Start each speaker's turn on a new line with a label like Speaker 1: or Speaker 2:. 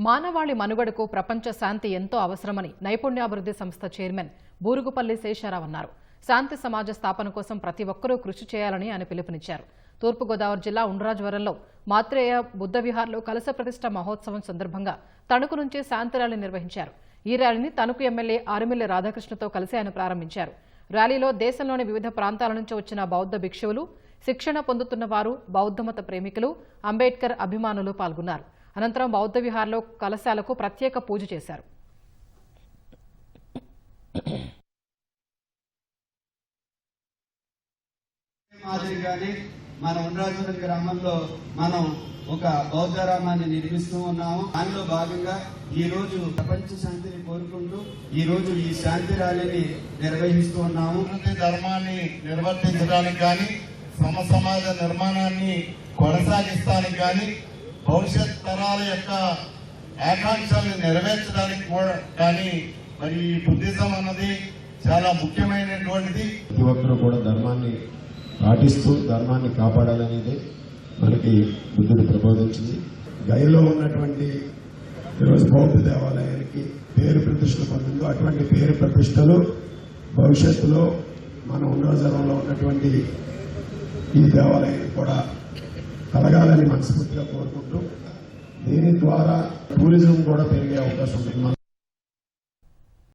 Speaker 1: మానవాళి మనుగడకు ప్రపంచ శాంతి ఎంతో అవసరమని నైపుణ్యాభివృద్ధి సంస్థ చైర్మన్ బూరుగుపల్లి శేషారావు అన్నారు. శాంతి సమాజ స్థాపన కోసం ప్రతి ఒక్కరూ కృషి చేయాలని ఆయన పిలుపునిచ్చారు. తూర్పుగోదావరి జిల్లా ఉండ్రాజవరంలో మాత్రేయ బుద్ధ విహార్లో కలశ ప్రతిష్ఠ మహోత్సవం సందర్భంగా తణుకు నుంచి శాంతి ర్యాలీ నిర్వహించారు. ఈ ర్యాలీని తణుకు ఎమ్మెల్యే ఆరుమిల్లి రాధాకృష్ణతో కలిసి ఆయన ప్రారంభించారు. ర్యాలీలో దేశంలోని వివిధ ప్రాంతాల నుంచి వచ్చిన బౌద్ధ భిక్షువులు, శిక్షణ పొందుతున్న వారు, బౌద్ధమత ప్రేమికులు, అంబేద్కర్ అభిమానులు పాల్గొన్నారు. అనంతరం బౌద్ధ విహార్లో కలశాలకు ప్రత్యేక పూజ చేశారు.
Speaker 2: మాదిరిగానే మన ఉండ్రాజవరం గ్రామంలో మనం ఒక బౌద్ధరామాన్ని నిర్మిస్తూ ఉన్నాము. దానిలో భాగంగా ఈ రోజు ప్రపంచ శాంతిని కోరుకుంటూ ఈ రోజు ఈ శాంతి ర్యాలీని నిర్వహిస్తూ ఉన్నాము.
Speaker 3: ధర్మాన్ని నిర్వర్తించడానికి కానీ సమాజ నిర్మాణాన్ని కొనసాగిస్తానికి కానీ భవిష్యత్ తరాల యొక్క ఆకాంక్షల్ని నెరవేర్చడానికి కానీ మరి ఈ బుద్ధిజం అన్నది చాలా ముఖ్యమైనటువంటిది.
Speaker 4: ప్రతి ఒక్కరూ కూడా ధర్మాన్ని పాటిస్తూ ధర్మాన్ని కాపాడాలనేది మనకి బుద్ధుడు ప్రబోధించింది. గయలో ఉన్నటువంటి ఈరోజు బౌద్ధ దేవాలయానికి పేరు ప్రతిష్టలు పొందిందో అటువంటి పేరు ప్రతిష్టలు భవిష్యత్తులో మన ఉండ్రాజవరంలో ఉన్నటువంటి ఈ దేవాలయానికి కూడా కలగాలని మనస్ఫూర్తిగా కోరుకుంటూ దీని ద్వారా టూరిజం కూడా పెరిగే అవకాశం ఉంటుంది.